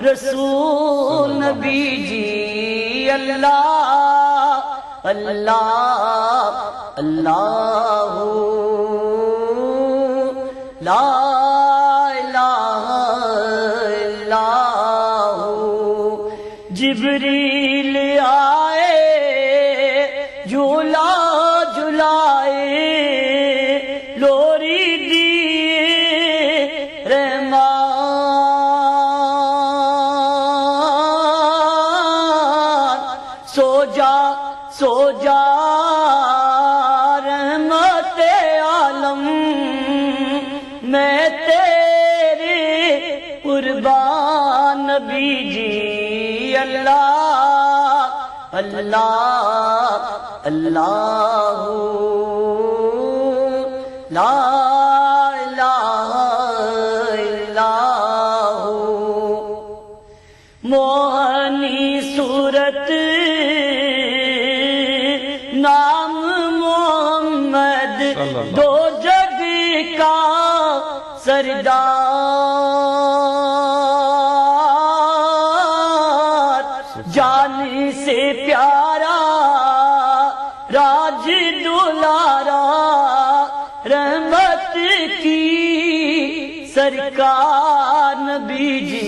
رسول نبی جی اللہ اللہ اللہ لا الہ الا اللہ جبریل آئے جھولا جھلائے لوری دیے رحمان سو جا رحمت عالم میں تیرے قربان نبی جی اللہ اللہ اللہ لا الہ الا اللہ موہنی صورت نام محمد دو جگ کا سردار جان سے پیارا راج دلارا رحمت کی سرکار نبی جی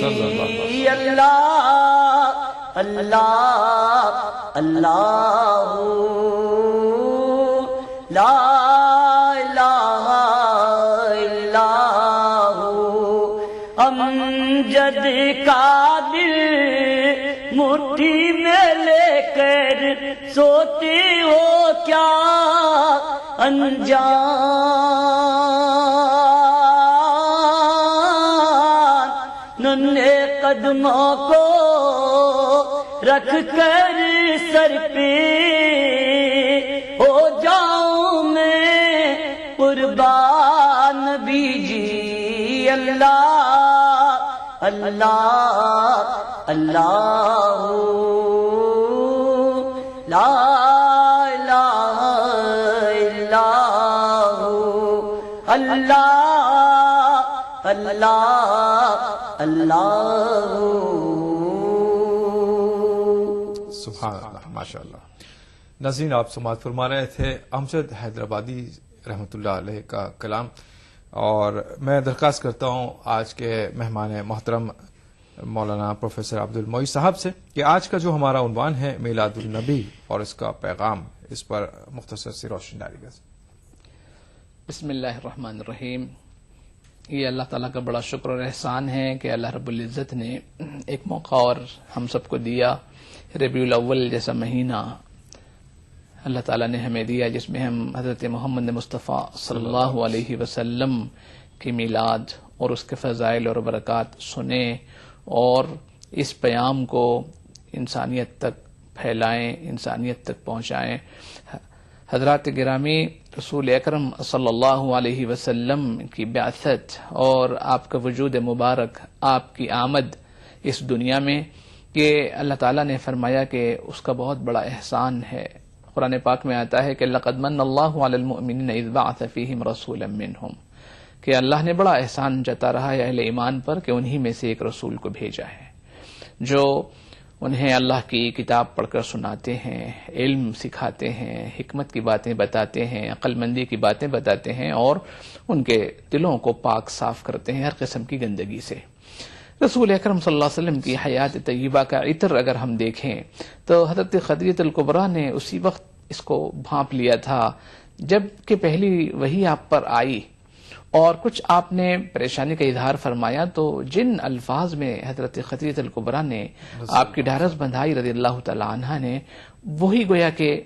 اللہ اللہ اللہ لا الہ الا اللہ امجد کا دل مٹھی میں لے کر سوتے ہو کیا انجان ننھے قدموں کو رکھ کر سر پہ ہو جاؤں میں قربان نبی جی اللہ اللہ اللہ لا الہ الا اللہ اللہ اللہ سبحان اللہ ماشاء اللہ۔ ناظرین آپ سماعت فرما رہے تھے امجد حیدرآبادی رحمۃ اللہ علیہ کا کلام، اور میں درخواست کرتا ہوں آج کے مہمان محترم مولانا پروفیسر عبد المعید صاحب سے کہ آج کا جو ہمارا عنوان ہے میلاد النبی اور اس کا پیغام، اس پر مختصر سی روشنی ڈالی گئی۔ بسم اللہ الرحمن الرحیم۔ یہ اللہ تعالیٰ کا بڑا شکر اور احسان ہے کہ اللہ رب العزت نے ایک موقع اور ہم سب کو دیا، ربیع الاول جیسا مہینہ اللہ تعالیٰ نے ہمیں دیا جس میں ہم حضرت محمد مصطفیٰ صلی اللہ علیہ وسلم کی میلاد اور اس کے فضائل اور برکات سنیں اور اس پیام کو انسانیت تک پھیلائیں، انسانیت تک پہنچائیں۔ حضرات گرامی، رسول اکرم صلی اللہ علیہ وسلم کی بعثت اور آپ کا وجود مبارک، آپ کی آمد اس دنیا میں، کہ اللہ تعالیٰ نے فرمایا کہ اس کا بہت بڑا احسان ہے۔ قرآن پاک میں آتا ہے کہ لقد من اللہ علی المؤمنین اذ بعث فیہم رسولا منہم، کہ اللہ نے بڑا احسان جتا رہا ہے اہل ایمان پر کہ انہی میں سے ایک رسول کو بھیجا ہے جو انہیں اللہ کی کتاب پڑھ کر سناتے ہیں، علم سکھاتے ہیں، حکمت کی باتیں بتاتے ہیں، عقل مندی کی باتیں بتاتے ہیں اور ان کے دلوں کو پاک صاف کرتے ہیں ہر قسم کی گندگی سے۔ رسول اکرم صلی اللہ علیہ وسلم کی حیات طیبہ کا عطر اگر ہم دیکھیں تو حضرت خدیجہ الکبریٰ نے اسی وقت اس کو بھانپ لیا تھا جب کہ پہلی وحی آپ پر آئی اور کچھ آپ نے پریشانی کا اظہار فرمایا، تو جن الفاظ میں حضرت خدیجہ الکبریٰ نے آپ کی ڈھارس بندھائی رضی اللہ تعالی عنہا نے، وہی گویا کہ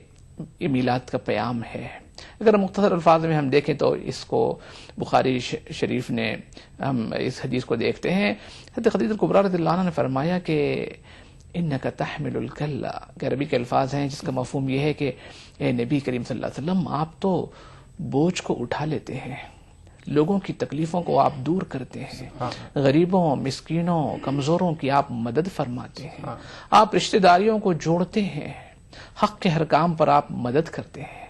یہ میلاد کا پیام ہے۔ اگر مختصر الفاظ میں ہم دیکھیں تو اس کو بخاری شریف نے ہم اس حدیث کو دیکھتے ہیں، حضرت خدیجہ الکبریٰ رضی اللہ عنہا نے فرمایا کہ انک تحمل الکل، کہ عربی کے الفاظ ہیں جس کا مفہوم یہ ہے کہ اے نبی کریم صلی اللہ علیہ وسلم، آپ تو بوجھ کو اٹھا لیتے ہیں، لوگوں کی تکلیفوں کو آپ دور کرتے ہیں، غریبوں، مسکینوں، کمزوروں کی آپ مدد فرماتے ہیں، آپ رشتہ داریوں کو جوڑتے ہیں، حق کے ہر کام پر آپ مدد کرتے ہیں۔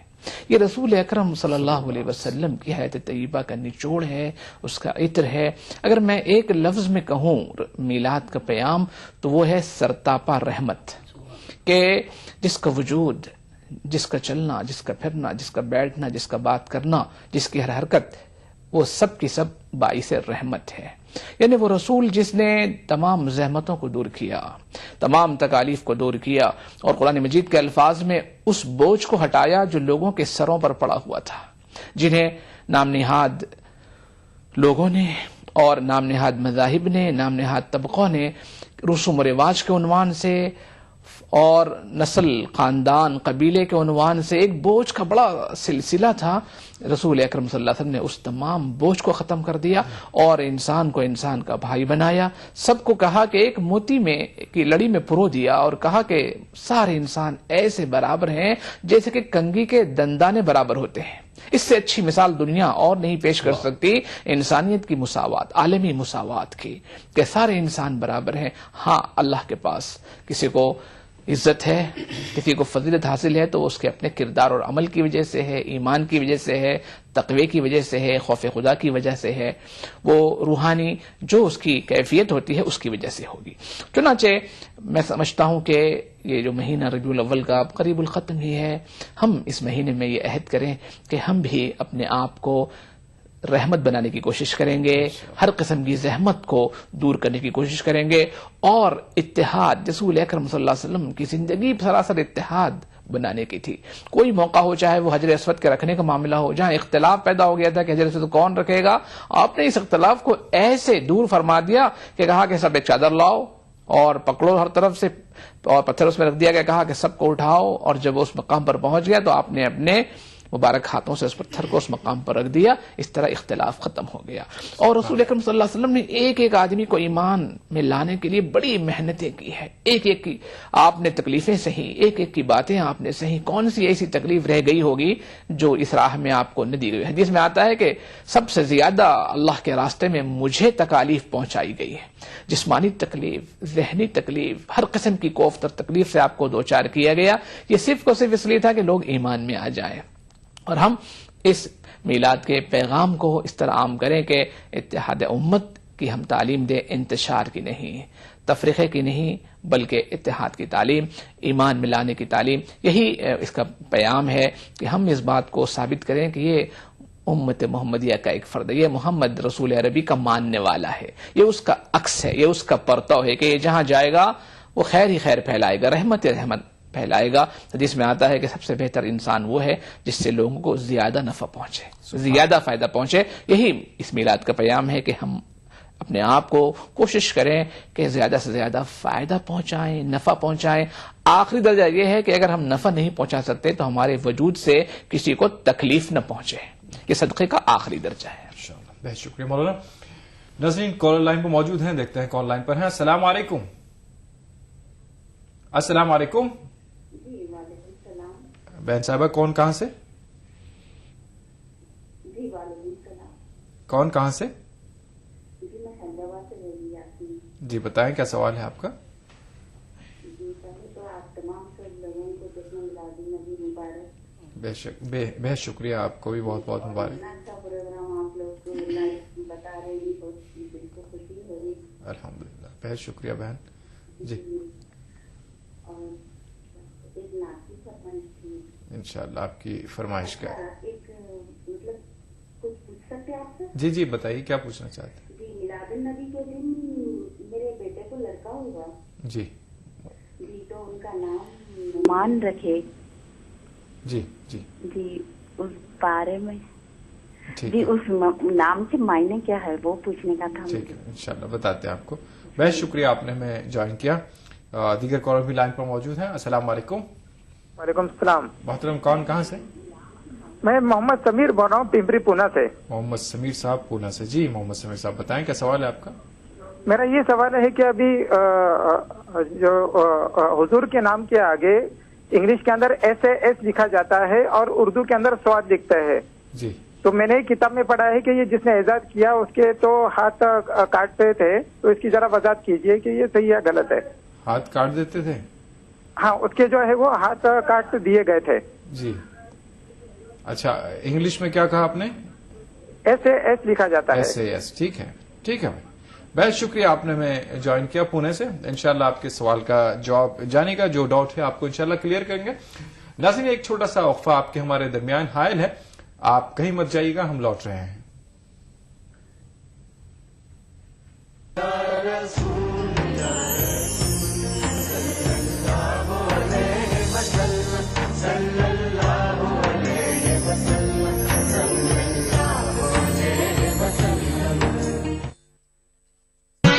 یہ رسول اکرم صلی اللہ علیہ وسلم کی حیات طیبہ کا نچوڑ ہے، اس کا عطر ہے۔ اگر میں ایک لفظ میں کہوں میلاد کا پیام تو وہ ہے سرتاپا رحمت، کہ جس کا وجود، جس کا چلنا، جس کا پھرنا، جس کا بیٹھنا، جس کا بات کرنا، جس کی ہر حرکت، وہ سب کی سب باعث رحمت ہے۔ یعنی وہ رسول جس نے تمام زحمتوں کو دور کیا، تمام تکالیف کو دور کیا، اور قرآن مجید کے الفاظ میں اس بوجھ کو ہٹایا جو لوگوں کے سروں پر پڑا ہوا تھا، جنہیں نام نہاد لوگوں نے اور نام نہاد مذاہب نے، نام نہاد طبقوں نے رسوم و رواج کے عنوان سے اور نسل، خاندان، قبیلے کے عنوان سے ایک بوجھ کا بڑا سلسلہ تھا۔ رسول اکرم صلی اللہ علیہ وسلم نے اس تمام بوجھ کو ختم کر دیا اور انسان کو انسان کا بھائی بنایا، سب کو کہا کہ ایک موتی میں کی لڑی میں پرو دیا، اور کہا کہ سارے انسان ایسے برابر ہیں جیسے کہ کنگھی کے دندانے برابر ہوتے ہیں۔ اس سے اچھی مثال دنیا اور نہیں پیش کر سکتی انسانیت کی مساوات، عالمی مساوات کی، کہ سارے انسان برابر ہیں۔ ہاں، اللہ کے پاس کسی کو عزت ہے، کسی کو فضیلت حاصل ہے تو اس کے اپنے کردار اور عمل کی وجہ سے ہے، ایمان کی وجہ سے ہے، تقوی کی وجہ سے ہے، خوف خدا کی وجہ سے ہے، وہ روحانی جو اس کی کیفیت ہوتی ہے اس کی وجہ سے ہوگی۔ چنانچہ میں سمجھتا ہوں کہ یہ جو مہینہ ربیع الاول کا قریب الختم ہی ہے، ہم اس مہینے میں یہ عہد کریں کہ ہم بھی اپنے آپ کو رحمت بنانے کی کوشش کریں گے، ہر قسم کی زحمت کو دور کرنے کی کوشش کریں گے، اور اتحاد، رسول اکرم صلی اللہ علیہ وسلم کی زندگی سراسر اتحاد بنانے کی تھی۔ کوئی موقع ہو، چاہے وہ حجر اسود کے رکھنے کا معاملہ ہو، جہاں اختلاف پیدا ہو گیا تھا کہ حجر اسود کون رکھے گا، آپ نے اس اختلاف کو ایسے دور فرما دیا کہ کہا کہ سب ایک چادر لاؤ اور پکڑو ہر طرف سے، اور پتھر اس میں رکھ دیا گیا، کہا کہ سب کو اٹھاؤ، اور جب اس مقام پر پہنچ گیا تو آپ نے اپنے مبارک ہاتھوں سے اس پتھر کو اس مقام پر رکھ دیا۔ اس طرح اختلاف ختم ہو گیا، اور رسول اکرم صلی اللہ علیہ وسلم نے ایک ایک آدمی کو ایمان میں لانے کے لیے بڑی محنتیں کی ہیں، ایک ایک کی آپ نے تکلیفیں سہی، ایک ایک کی باتیں آپ نے سہی۔ کون سی ایسی تکلیف رہ گئی ہوگی جو اس راہ میں آپ کو نہ دی گئی؟ حدیث میں آتا ہے کہ سب سے زیادہ اللہ کے راستے میں مجھے تکالیف پہنچائی گئی ہے، جسمانی تکلیف، ذہنی تکلیف، ہر قسم کی کوفت اور تکلیف سے آپ کو دوچار کیا گیا۔ یہ صرف کو صرف اس لیے تھا کہ لوگ ایمان میں آ جائیں، اور ہم اس میلاد کے پیغام کو اس طرح عام کریں کہ اتحاد امت کی ہم تعلیم دیں، انتشار کی نہیں، تفریقے کی نہیں، بلکہ اتحاد کی تعلیم، ایمان ملانے کی تعلیم۔ یہی اس کا پیام ہے کہ ہم اس بات کو ثابت کریں کہ یہ امت محمدیہ کا ایک فرد ہے، یہ محمد رسول عربی کا ماننے والا ہے، یہ اس کا عکس ہے، یہ اس کا پرتو ہے کہ یہ جہاں جائے گا وہ خیر ہی خیر پھیلائے گا، رحمت رحمت پھیلائے گا۔ جس میں آتا ہے کہ سب سے بہتر انسان وہ ہے جس سے لوگوں کو زیادہ نفع پہنچے، زیادہ فائدہ پہنچے۔ یہی اس میلاد کا پیام ہے کہ ہم اپنے آپ کو کوشش کریں کہ زیادہ سے زیادہ فائدہ پہنچائیں، نفع پہنچائیں۔ آخری درجہ یہ ہے کہ اگر ہم نفع نہیں پہنچا سکتے تو ہمارے وجود سے کسی کو تکلیف نہ پہنچے، یہ صدقے کا آخری درجہ ہے۔ بہت شکریہ مولانا۔ ناظرین کالر لائن پر موجود ہیں، دیکھتے ہیں کال لائن پر ہیں۔ السلام علیکم۔ السلام علیکم بہن صاحبہ، کون کہاں سے؟ جی وعلیکم السلام۔ کون کہاں سے؟ جی میں حیدرآباد سے بول رہی ہوں۔ جی بتائیں کیا سوال ہے آپ کا؟ جی پہلے تو آپ تمام سب لوگوں کو جشن میلاد النبی مبارک۔ بہت شکریہ، آپ کو بھی بہت بہت مبارک۔ اچھا پروگرام آپ لوگ کو بتا رہے ہیں، بہت دل کو خوشی ہوئی۔ الحمدللہ، بہت شکریہ بہن جی۔ اور ایک ناطقی فرمائش تھی انشاءاللہ، آپ کی فرمائش کا ایک مطلب کچھ پوچھ سکتے ہیں آپ سے؟ جی جی بتائیے، کیا پوچھنا چاہتے ہیں؟ جی میلاد النبی کے دن میرے بیٹے کو لڑکا ہوا جی جی، تو ان کا نام نعمان رکھے جی جی جی، اس بارے میں ٹھیک جی ہے، اس نام سے معنی کیا ہے وہ پوچھنے کا تھا ٹھیک مجھے۔ ہے، انشاءاللہ بتاتے ہیں آپ کو۔ بہت شکریہ آپ نے ہمیں جوائن کیا۔ دیگر کالر بھی لائن پر موجود ہیں۔ السلام علیکم۔ وعلیکم السلام۔ محترم کون کہاں سے؟ میں محمد سمیر بول رہا ہوں، پمپری پونا سے۔ محمد سمیر صاحب پونا سے۔ جی محمد سمیر صاحب بتائیں کیا سوال ہے آپ کا؟ میرا یہ سوال ہے کہ ابھی جو حضور کے نام کے آگے انگلش کے اندر SAS لکھا جاتا ہے اور اردو کے اندر سواد لکھتا ہے، جی تو میں نے ایک کتاب میں پڑھا ہے کہ یہ جس نے ایجاد کیا اس کے تو ہاتھ کاٹتے تھے، تو اس کی ذرا وضاحت کیجئے کہ یہ صحیح یا غلط ہے۔ ہاتھ کاٹ دیتے تھے؟ ہاں، اس کے جو ہے وہ ہاتھ کاٹ دیے گئے تھے۔ جی अच्छा, इंग्लिश में क्या कहा आपने? SAS लिखा जाता है। SAS, ठीक है भाई, बहुत शुक्रिया आपने में ज्वाइन किया पुणे से। इंशाल्लाह आपके सवाल का जवाब जाने का जो डाउट है आपको इंशाल्लाह क्लियर करेंगे। नाज़रीन, एक छोटा सा वक्फा आपके हमारे दरमियान हायल है, आप कहीं मत जाइएगा, हम लौट रहे हैं।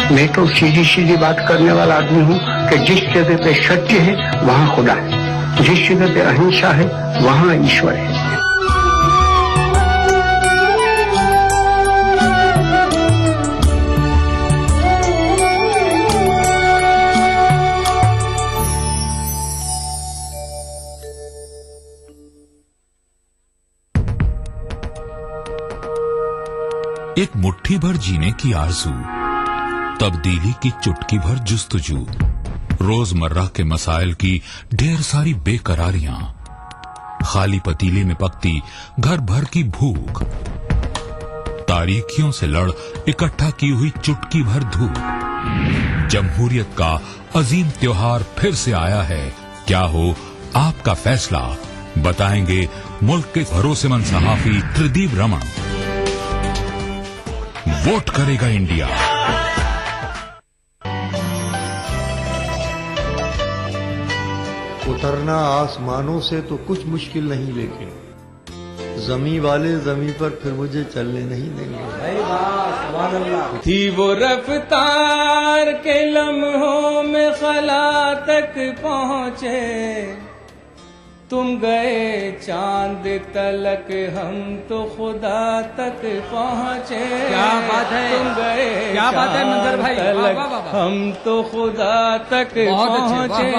मैं तो सीधी सीधी बात करने वाला आदमी हूँ कि जिस जगह पे सत्य है वहाँ खुदा है, जिस जगह पे अहिंसा है वहाँ ईश्वर है। एक मुट्ठी भर जीने की आरज़ू, तब्दीली की चुटकी भर जुस्तजू, रोजमर्रा के मसाइल की ढेर सारी बेकरारियां, खाली पतीले में पकती घर भर की भूख, तारीखियों से लड़ इकट्ठा की हुई चुटकी भर धूप। जमहूरियत का अजीम त्योहार फिर से आया है, क्या हो आपका फैसला, बताएंगे मुल्क के भरोसेमंद सहाफी त्रिदीप रमन। वोट करेगा इंडिया। उतरना आसमानों से तो कुछ मुश्किल नहीं, लेकिन जमी वाले जमी पर फिर मुझे चलने नहीं देंगे। थी वो रफ्तार के लम्हों में खला तक पहुँचे, तुम गए चांद तलक हम तो खुदा तक पहुँचे। क्या बात है, तुम गए क्या बात है मंजर भाई, तलक हम तो खुदा तक पहुँचे।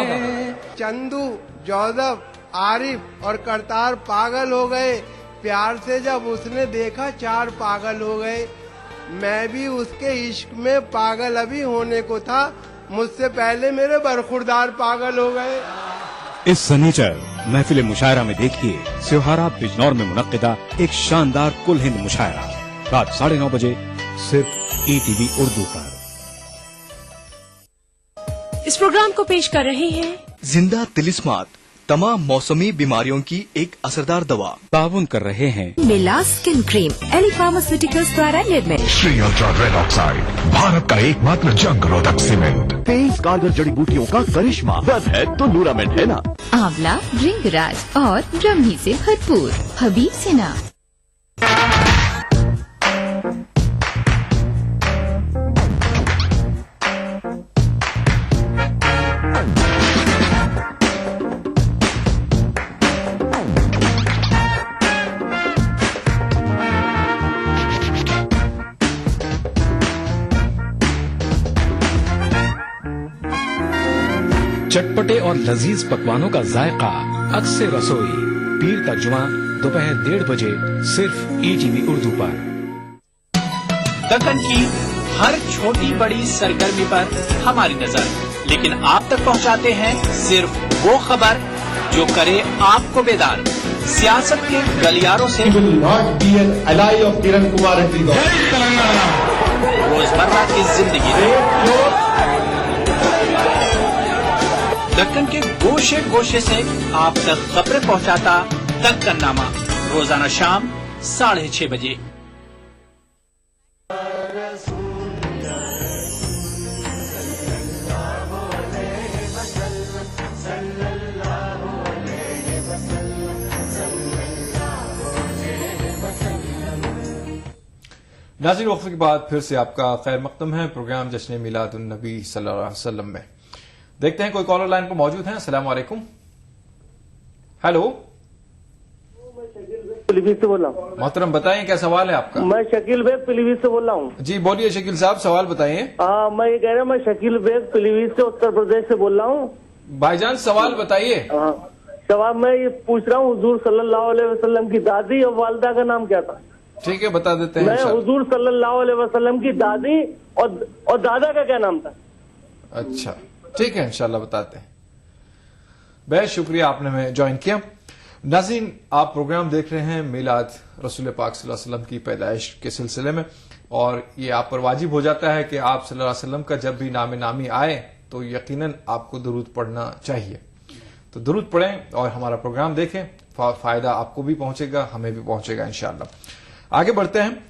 चंदू, जोधब, आरिफ और करतार पागल हो गए, प्यार से जब उसने देखा 4 पागल हो गए। मैं भी उसके इश्क में पागल अभी होने को था, मुझसे पहले मेरे बरखुरदार पागल हो गए। इस सनीचर महफिल मुशायरा में देखिए स्योहारा बिजनौर में मुनक्किदा एक शानदार कुल हिंद मुशायरा, रात 9:30 बजे सिर्फ ETV उर्दू पर। इस प्रोग्राम को पेश कर रहे हैं जिंदा तिलिस्मात, तमाम मौसमी बीमारियों की एक असरदार दवा। ताउन कर रहे हैं मिला स्किन क्रीम, एली फार्मास्यूटिकल्स द्वारा निर्मित। Shri ultra red oxide, Bharat का एकमात्र जंग रोधक सीमेंट। 23 कारगर जड़ी बूटियों का करिश्मा, बस है तो लूरामेंट है ना। आंवला, भृंगराज और ब्रह्मी से भरपूर हबीब सेना। चटपटे और लजीज पकवानों का जायका, अक्सर रसोई, पीर का जुमा दोपहर 1:30 बजे सिर्फ ETV उर्दू पर। दक्कन की हर छोटी बड़ी सरगर्मी पर हमारी नजर, लेकिन आप तक पहुंचाते हैं सिर्फ वो खबर जो करे आपको बेदार। सियासत के गलियारों से रोजमर्रा की जिंदगी, दक्कन के गोशे गोशे से आप तक खबरें पहुंचाता दक्कन नामा, रोजाना शाम 6:30 बजे। नाज़रीन, वक्फे के बाद फिर से आपका खैर मकदम है प्रोग्राम जश्न मिलाद उन नबी सल्लल्लाहु अलैहि वसल्लम में। देखते हैं कोई कॉलर लाइन पर मौजूद है। अस्सलाम वालेकुम। हेलो, पीलीभीत से बोल रहा हूँ। मोहतरम बताइए क्या सवाल है आपका? मैं शकील बेग पीलीभीत से बोल रहा हूँ। जी बोलिए शकील साहब, सवाल बताइए। मैं ये कह रहा हूँ, मैं शकील बेग पीलीभीत से उत्तर प्रदेश से बोल रहा हूँ। भाईजान सवाल बताइए। सवाल मैं ये पूछ रहा हूँ, हुजूर सल्लल्लाहु अलैहि वसल्लम की दादी और वालिदा का नाम क्या था? ठीक है, बता देते हैं। मैं हुजूर सल्लल्लाहु अलैहि वसल्लम की दादी और दादा का क्या नाम था? अच्छा ठीक है, इंशाल्लाह बताते हैं। बहुत शुक्रिया आपने हमें ज्वाइन किया। नाज़रीन, आप प्रोग्राम देख रहे हैं मिलाद रसूल पाक सल्लल्लाहु अलैहि वसल्लम की पैदाइश के सिलसिले में, और ये आप पर वाजिब हो जाता है कि आप सल्लल्लाहु अलैहि वसल्लम का जब भी नाम नामी आए तो यकीनन आपको दुरूद पढ़ना चाहिए। तो दुरूद पढ़ें और हमारा प्रोग्राम देखें, फायदा आपको भी पहुंचेगा, हमें भी पहुंचेगा इंशाअल्लाह। आगे बढ़ते हैं।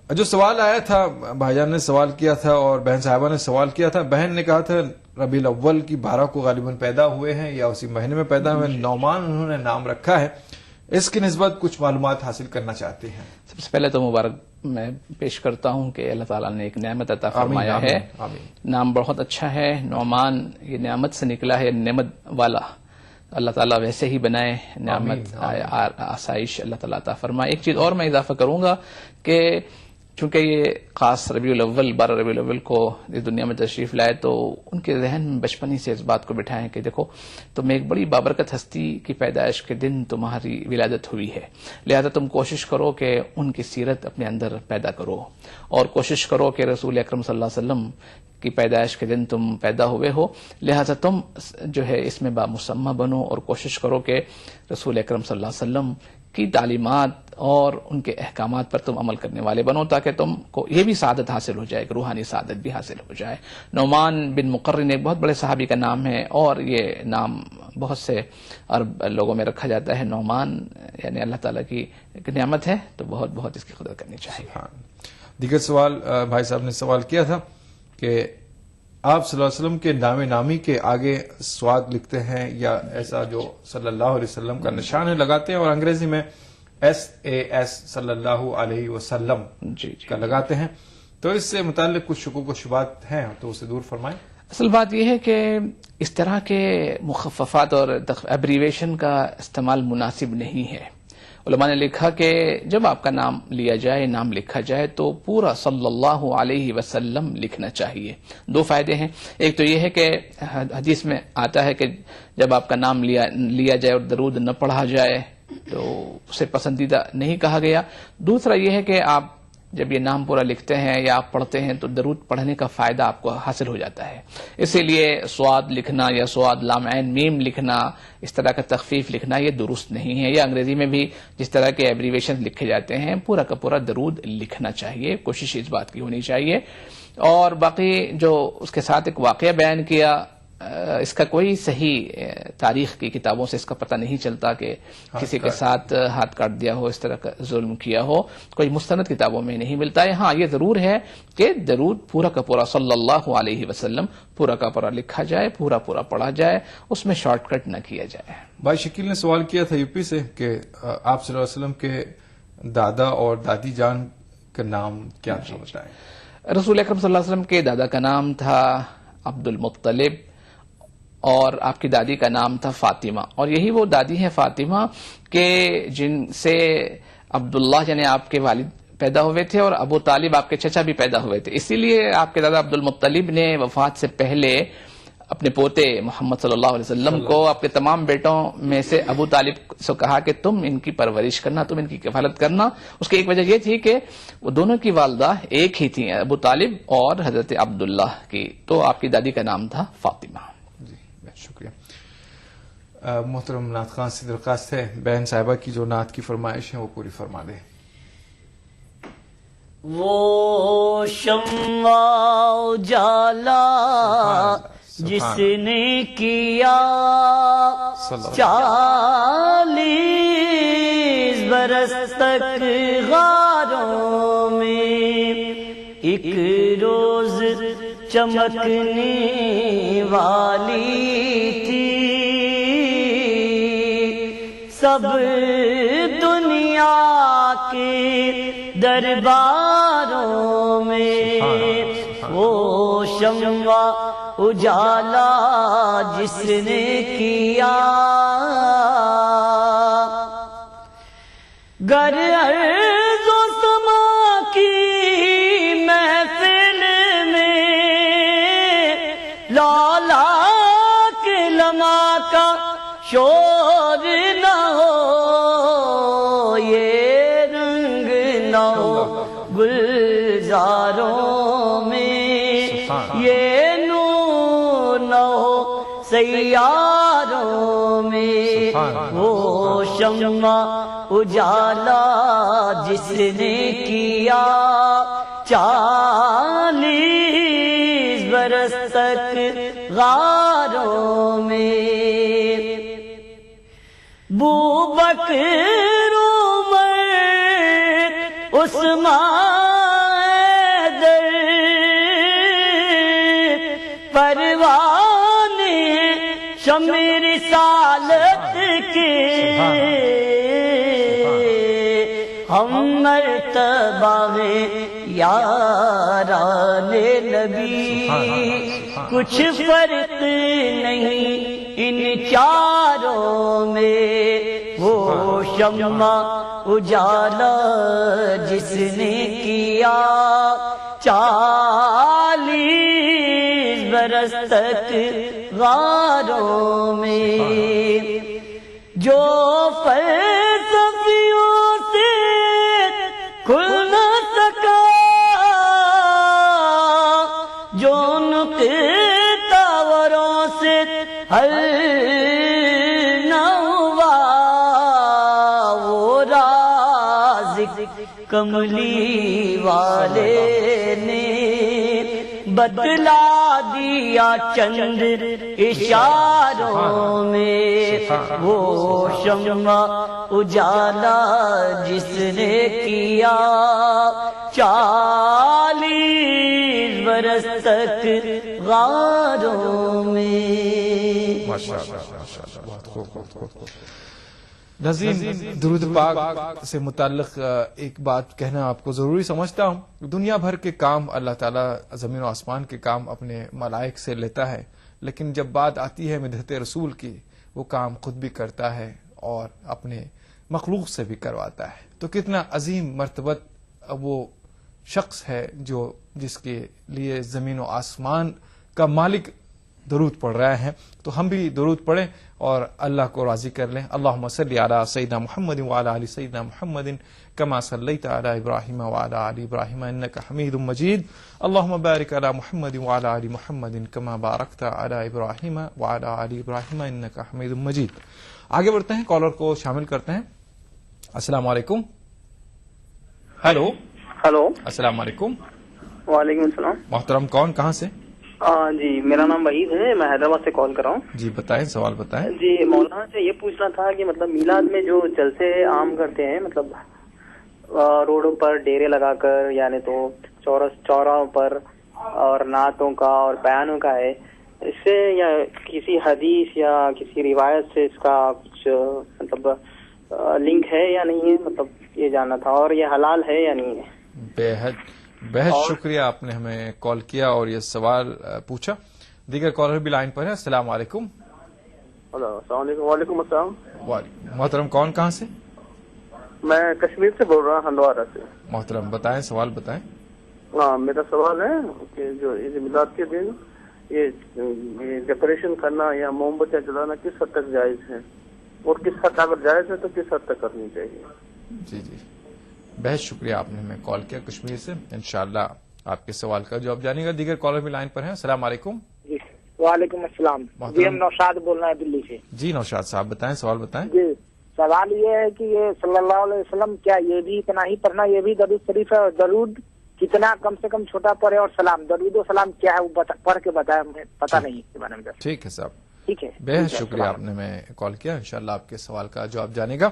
जो सवाल आया था, भाईजान ने सवाल किया था और बहन साहिबा ने सवाल किया था। बहन ने कहा था रबीउल अव्वल की 12 को गालिबन पैदा हुए हैं या उसी महीने में पैदा हुए, नौमान उन्होंने नाम रखा है, इसकी निस्बत कुछ मालूमात हासिल करना चाहते हैं। सबसे पहले तो मुबारक मैं पेश करता हूं कि अल्लाह ताला ने एक नेमत अता फरमाया है। नाम बहुत अच्छा है, नौमान ये नेमत से निकला है, नेमत वाला। अल्लाह ताला वैसे ही बनाए, नेमत आसाइश अल्लाह ताला अता फरमाए। एक चीज और मैं इजाफा करूंगा कि चूंकि ये खास रबीउल अव्वल 12 रबीउल अव्वल को इस दुनिया में तशरीफ लाए तो उनके जहन में बचपन ही से इस बात को बिठाएं कि देखो तुम एक बड़ी बाबरकत हस्ती की पैदाइश के दिन तुम्हारी विलादत हुई है, लिहाजा तुम कोशिश करो कि उनकी सीरत अपने अंदर पैदा करो और कोशिश करो कि रसूल अकरम सल्लल्लाहु अलैहि वसल्लम की पैदाइश के दिन तुम पैदा हुए हो, लिहाजा तुम जो है इसमें बामुसम्मा बनो और कोशिश करो कि रसूल अकरम सल्लल्लाहु अलैहि वसल्लम की तालीमात और उनके अहकामात पर तुम अमल करने वाले बनो, ताकि तुमको ये भी सादत हासिल हो जाए, रूहानी सादत भी हासिल हो जाए। नौमान बिन मुकर्रिन एक बहुत बड़े सहाबी का नाम है और ये नाम बहुत से अरब लोगों में रखा जाता है। नौमान यानी अल्लाह ताला की एक नियामत है, तो बहुत बहुत इसकी कदर करनी चाहिए। दीगर सवाल भाई साहब ने सवाल किया था कि आप सल्लल्लाहु अलैहि वसल्लम के नामे नामी के आगे स्वाद लिखते हैं या ऐसा जो सल्लल्लाहु अलैहि वसल्लम का निशान है लगाते हैं, और अंग्रेजी में SAS सल्लल्लाहु अलैहि वसल्लम का लगाते हैं, तो इससे मुताल्लिक कुछ शुकूक व शुबात हैं तो उसे दूर फरमाएं। असल बात यह है कि इस तरह के मुखफ़फ़ात और एब्रीवेशन का इस्तेमाल मुनासिब नहीं है। उलमा ने लिखा कि जब आपका नाम लिया जाए, नाम लिखा जाए, तो पूरा सल्लल्लाहु अलैहि वसल्लम लिखना चाहिए। दो फायदे हैं। एक तो यह है कि हदीस में आता है कि जब आपका नाम लिया जाए और दरूद न पढ़ा जाए तो उसे पसंदीदा नहीं कहा गया। दूसरा यह है कि आप जब ये नाम पूरा लिखते हैं या आप पढ़ते हैं तो दरूद पढ़ने का फायदा आपको हासिल हो जाता है। इसीलिए स्वाद लिखना या स्वाद लाम ऐन मीम लिखना, इस तरह का तखफीफ लिखना, ये दुरुस्त नहीं है। या अंग्रेजी में भी जिस तरह के एब्रीवेशन लिखे जाते हैं, पूरा का पूरा दरूद लिखना चाहिए, कोशिश इस बात की होनी चाहिए। और बाकी जो उसके साथ एक वाकया बयान किया, इसका कोई सही तारीख की किताबों से इसका पता नहीं चलता कि किसी के साथ हाथ काट दिया हो, इस तरह का जुल्म किया हो, कोई मुस्तनद किताबों में नहीं मिलता है। हाँ, ये जरूर है कि दरूद पूरा का पूरा सल्लल्लाहु अलैहि वसल्लम पूरा का पूरा लिखा जाए, पूरा पूरा पढ़ा जाए, उसमें शॉर्टकट न किया जाए। भाई शकील ने सवाल किया था यूपी से कि आप सल्लल्लाहु अलैहि वसल्लम के दादा और दादी जान का नाम क्या था, बताएं। रसूल अकरम सल्लल्लाहु अलैहि वसल्लम के दादा का नाम था अब्दुल मुत्तलिब और आपकी दादी का नाम था फातिमा, और यही वो दादी है फातिमा के जिनसे अब्दुल्ला यानी आपके वालिद पैदा हुए थे और अबू तालिब आपके चचा भी पैदा हुए थे। इसीलिए आपके दादा अब्दुल मुत्तलिब ने वफात से पहले अपने पोते मोहम्मद सल्लल्लाहु अलैहि वसल्लम को आपके तमाम बेटों में से अबू तालिब से कहा कि तुम इनकी परवरिश करना, तुम इनकी किफालत करना। उसकी एक वजह यह थी कि वो दोनों की वालदा एक ही थी, अबू तालिब और हजरत अब्दुल्ला की, तो आपकी दादी का नाम था फातिमा। शुक्रिया। मोहतरम नात खान से दरख्वास्त है बहन साहिबा की जो नात की फरमाइश है वो पूरी फरमा दे। वो शम्मा उजाला जिसने किया 40 बरस तक गारों में, एक रोज चमकने वाली थी सब दुनिया के दरबारों में। वो शम्मा उजाला जिसने किया, गर अर्ज़ो समा की महफिल में लाला के लमा का शोर न हो, ये रंग न हो गुलजारों में, ये नूर न हो سیاروں میں وہ شمع اجالا جس نے کیا 40 برس تک غاروں میں بوبکر عمر عثمان در پروانے شمع رسالت کے ہم مرتبہ ہیں یاران نبی کچھ فرق نہیں ان چاروں میں وہ شمع اجالا جس نے کیا 40 برس تک غاروں میں جو فلسفیوں سے کھل نہ سکا جو نقطاوروں سے حل نہ ہوا وہ رازق کملی والے نے بتلا دیا چند اشاروں میں وہ شمع اجالا جس نے کیا 40 برس تک غاروں میں. ناظرین درود پاک سے متعلق ایک بات کہنا آپ کو ضروری سمجھتا ہوں. دنیا بھر کے کام اللہ تعالیٰ زمین و آسمان کے کام اپنے ملائک سے لیتا ہے، لیکن جب بات آتی ہے مدحت رسول کی وہ کام خود بھی کرتا ہے اور اپنے مخلوق سے بھی کرواتا ہے. تو کتنا عظیم مرتبت وہ شخص ہے جس کے لیے زمین و آسمان کا مالک درود پڑھ رہے ہیں. تو ہم بھی درود پڑھیں اور اللہ کو راضی کر لیں. اللہم صلی علی سیدنا محمد وعلی آل سیدنا محمد کما صلیت علی ابراہیم وعلی آل ابراہیم انک حمید مجید. اللہم بارک علی محمد وعلی آل محمد کما بارکت علی ابراہیم وعلی آل ابراہیم انک حمید مجید. آگے بڑھتے ہیں، کالر کو شامل کرتے ہیں. السلام علیکم. ہیلو السلام علیکم. وعلیکم السلام. محترم کون، کہاں سے؟ جی میرا نام وحید ہے، میں حیدرآباد سے کال کر رہا ہوں. جی بتائیں، سوال بتائیں. جی مولانا سے یہ پوچھنا تھا کہ مطلب میلاد میں جو جلسے عام کرتے ہیں، مطلب روڈوں پر ڈیرے لگا کر یعنی تو چوراہوں پر اور نعتوں کا اور بیانوں کا ہے، اس سے یا کسی حدیث یا کسی روایت سے اس کا کچھ مطلب لنک ہے یا نہیں ہے، مطلب یہ جاننا تھا. اور یہ حلال ہے یا نہیں ہے؟ بہت شکریہ آپ نے ہمیں کال کیا اور یہ سوال پوچھا. دیگر کالر بھی لائن پر ہے. السلام علیکم. السلام علیکم. وعلیکم السلام. محترم کون، کہاں سے؟ میں کشمیر سے بول رہا ہوں، ہندوارہ سے. محترم بتائیں، سوال بتائیں. میرا سوال ہے کہ جو عید میلاد کے دن یہ ڈیکوریشن کرنا یا موم بتیاں جلانا کس حد تک جائز ہے، اور کس حد اگر جائز ہے تو کس حد تک کرنی چاہیے؟ جی بہت شکریہ آپ نے ہمیں کال کیا کشمیر سے. انشاءاللہ آپ کے سوال کا جواب جانے گا. دیگر کالر بھی لائن پر ہیں. السلام علیکم. جی وعلیکم السلام. جی ہم نوشاد بول رہے ہیں دلی سے. جی نوشاد صاحب بتائیں، سوال بتائیں. جی سوال یہ ہے کہ یہ صلی اللہ علیہ وسلم کیا یہ بھی اتنا ہی پڑھنا، یہ بھی درود شریف ہے، اور درود کتنا کم سے کم چھوٹا پڑھے، اور سلام درود و سلام کیا ہے وہ پڑھ کے بتائیں، ہمیں پتہ نہیں اس کے بارے میں. ٹھیک ہے صاحب، ٹھیک ہے. بہت شکریہ آپ نے ہمیں کال کیا. انشاءاللہ آپ کے سوال کا جواب جانے گا.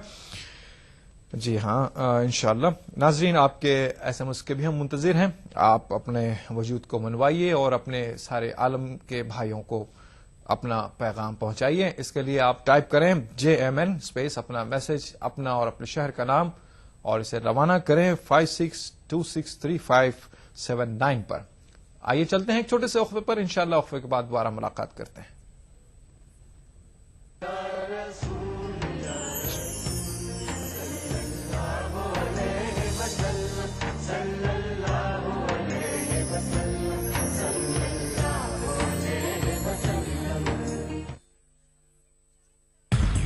جی ہاں انشاءاللہ. ناظرین آپ کے ایس ایم ایس کے بھی ہم منتظر ہیں. آپ اپنے وجود کو منوائیے اور اپنے سارے عالم کے بھائیوں کو اپنا پیغام پہنچائیے. اس کے لیے آپ ٹائپ کریں JMN اسپیس اپنا میسج، اپنا اور اپنے شہر کا نام، اور اسے روانہ کریں 56263579 پر. آئیے چلتے ہیں ایک چھوٹے سے وقفے پر. انشاءاللہ وقفے کے بعد دوبارہ ملاقات کرتے ہیں.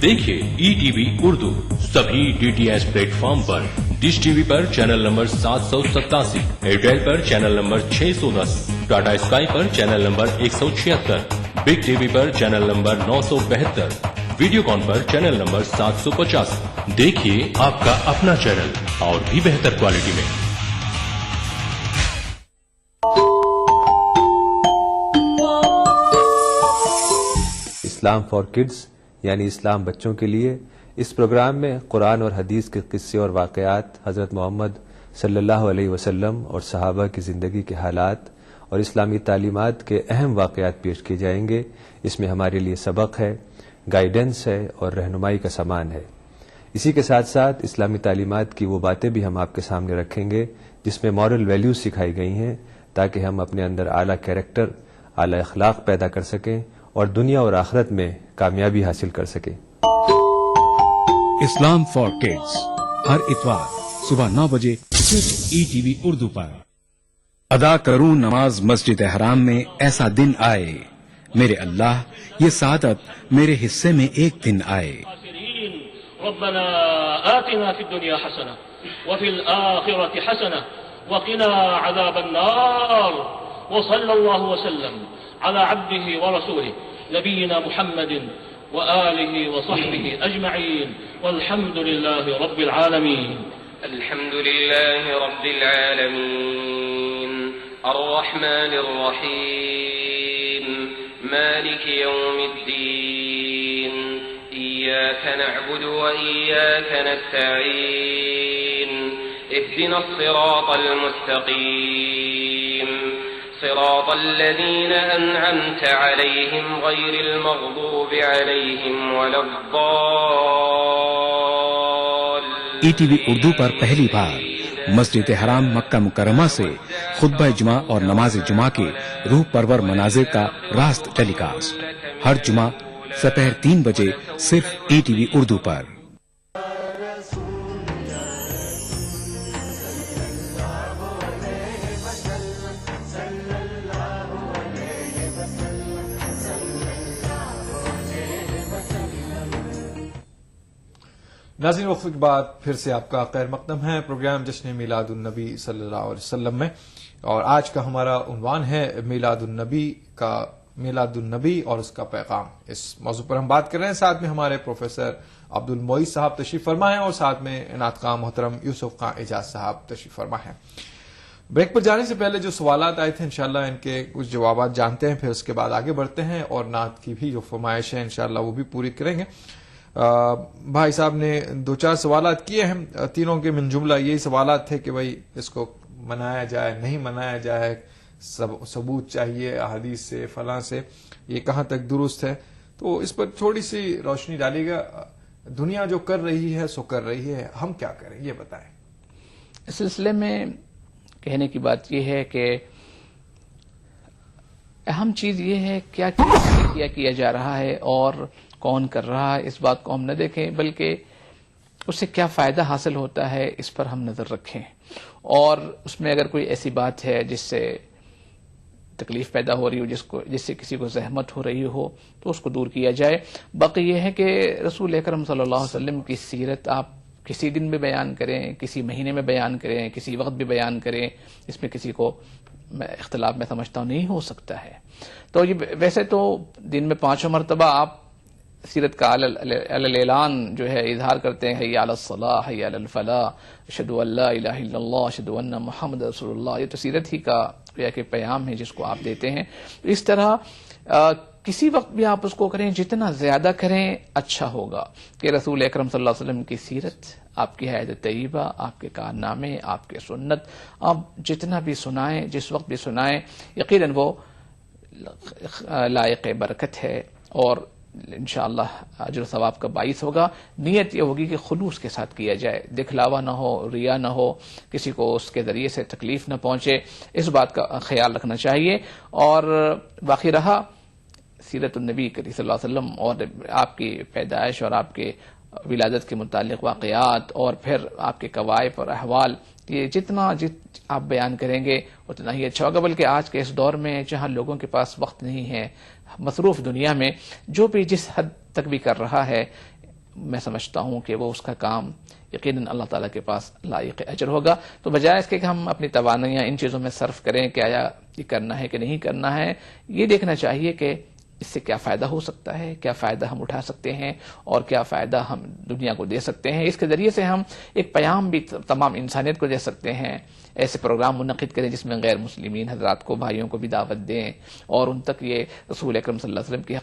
دیکھیے ETV اردو سبھی DTH پلیٹ فارم پر. ڈش ٹی وی پر چینل نمبر 787، ایئرٹیل پر چینل نمبر 610، ٹاٹا اسکائی پر چینل نمبر 176، बिग टीवी पर चैनल नंबर 972, वीडियोकॉन पर चैनल नंबर 750। देखिए आपका अपना चैनल और भी बेहतर क्वालिटी में। इस्लाम फॉर किड्स यानी इस्लाम बच्चों के लिए, इस प्रोग्राम में कुरान और हदीस के किस्से और वाक़यात, हज़रत मोहम्मद सल्लल्लाहु अलैहि वसल्लम और सहाबा की ज़िंदगी के हालात और इस्लामी तालीमात के अहम वाक़यात पेश किए जाएंगे। इसमें हमारे लिए सबक है, गाइडेंस है और रहनुमाई का सामान है। इसी के साथ साथ इस्लामी तालीमात की वो बातें भी हम आपके सामने रखेंगे जिसमें मॉरल वैल्यूज़ सिखाई गई हैं, ताकि हम अपने अंदर आला कैरेक्टर, आला अखलाक पैदा कर सकें और दुनिया और आखिरत में कामयाबी हासिल कर सकें। इस्लाम फॉर किड्स हर इतवार सुबह 9 बजे सिर्फ ETV उर्दू पर। अदा करूं नमाज मस्जिद हराम में, ऐसा दिन आए मेरे अल्लाह, ये सादत मेरे हिस्से में एक दिन आए। रब्बना आतिना फिद दुनिया हसना व फिल आखिरति हसना व क़िना अज़ाबन नार व सल्लल्लाहु वसल्लम अला अब्दिही व रसूलिही नबीना मुहम्मदिन व आलिही व सहबिही अजमईन वल्हम्दुलिल्लाहि रब्बिल आलमीन। अल्हम्दुलिल्लाहि रब्बिल आलमीन अर्रहमानिर रहीम मालिकि यौमिद्दीन इय्याका नअबुदु व इय्याका नस्तईन इहदिनस सिरातल मुस्तकीम सिरातल लज़ीना अनअमता अलैहिम गैरिल मग़दूबि अलैहिम वलद्दाल्लीन। ETV उर्दू पर पहली बार मस्जिद हराम मक्का मुकर्रमा से खुतबा जुमा और नमाज जुमा के रूह परवर मनाजिर का रास्त टेलीकास्ट हर जुमा दोपहर 3 बजे सिर्फ ETV उर्दू पर। नाज़रीन, वक्त के बाद फिर से आपका खैर मकदम है प्रोग्राम जश्न मीलादुन्नबी सल्लल्लाहु अलैहि वसल्लम में, और आज का हमारा उन्वान है मीलादुन्नबी और उसका पैगाम। इस मौजू पर हम बात कर रहे हैं। साथ में हमारे प्रोफेसर अब्दुल मोइज साहब तशरीफ फरमा है और साथ में इनात खां मोहतरम यूसुफ खां एजाज साहब तशरीफ फरमा है। ब्रेक पर जाने से पहले जो सवालात आए थे इंशाल्लाह इनके कुछ जवाब जानते हैं, फिर उसके बाद आगे बढ़ते हैं और नात की भी जो फरमाइश है इंशाल्लाह वो भी पूरी करेंगे। भाई साहब ने 2-4 सवालात किए हैं, तीनों के मिन जुमला यही सवालात थे कि भाई इसको मनाया जाए नहीं मनाया जाए, सबूत चाहिए अहादीस से फलां से, ये कहां तक दुरुस्त है, तो इस पर थोड़ी सी रोशनी डालिएगा। दुनिया जो कर रही है सो कर रही है, हम क्या करें ये बताएं। इस सिलसिले में कहने की बात यह है कि अहम चीज ये है क्या किया जा रहा है और कौन कर रहा है, इस बात को हम न देखें बल्कि उससे क्या फायदा हासिल होता है इस पर हम नजर रखें, और उसमें अगर कोई ऐसी बात है जिससे तकलीफ पैदा हो रही हो, जिससे किसी को जहमत हो रही हो, तो उसको दूर किया जाए। बाकी यह है कि रसूल अकरम सल्लल्लाहु अलैहि वसल्लम की सीरत आप किसी दिन भी बयान करें, किसी महीने में बयान करें, किसी वक्त भी बयान करें, इसमें किसी को इख्तिलाफ में समझता हूं नहीं हो सकता है। तो ये वैसे तो दिन में 5 मरतबा आप सीरत का अल-ऐलान जो है इजहार करते हैं, हय्या अलस सलाह हय्या अलल फलाह अशहदु अल्ला इलाहा इल्लल्लाह अशहदु अन्ना मुहम्मद रसूलुल्लाह, ये तो सीरत ही का के पैगाम है जिसको आप देते हैं। तो इस तरह किसी वक्त भी आप उसको करें, जितना ज्यादा करें अच्छा होगा कि रसूल अकरम सल्लल्लाहु अलैहि वसल्लम की सीरत, आपकी हयात तय्यबा, आपके कारनामे, आपके सुन्नत आप जितना भी सुनाएं, जिस वक्त भी सुनाएं, यकीनन वो लायक बरकत है और इंशाअल्लाह अजर सवाब का बाइस होगा। नियत ये होगी कि खुलूस के साथ किया जाए, दिखलावा ना हो, रिया ना हो, किसी को उसके जरिए से तकलीफ न पहुंचे, इस बात का ख्याल रखना चाहिए। और बाकी रहा सीरत नबी करीम सल्लल्लाहु अलैहि वसल्लम और आपकी पैदाइश और आपके विलादत के मुतालिक वाक़यात और फिर आपके कवायफ और अहवाल, ये जितना आप बयान करेंगे उतना ही अच्छा होगा। बल्कि आज के इस दौर में जहां लोगों के पास वक्त नहीं है, मसरूफ दुनिया में जो भी जिस हद तक भी कर रहा है, मैं समझता हूं कि वो उसका काम यकीनन अल्लाह ताला के पास लायक अजर होगा। तो बजाय इसके कि हम अपनी तवानाइयां इन चीजों में सर्फ करें कि आया ये करना है कि नहीं करना है, ये देखना चाहिए कि اس سے کیا فائدہ ہو سکتا ہے، کیا فائدہ ہم اٹھا سکتے ہیں اور کیا فائدہ ہم دنیا کو دے سکتے ہیں. اس کے ذریعے سے ہم ایک پیام بھی تمام انسانیت کو دے سکتے ہیں. ایسے پروگرام منعقد کریں جس میں غیر مسلمین حضرات کو، بھائیوں کو بھی دعوت دیں اور ان تک یہ رسول اکرم صلی اللہ علیہ وسلم کی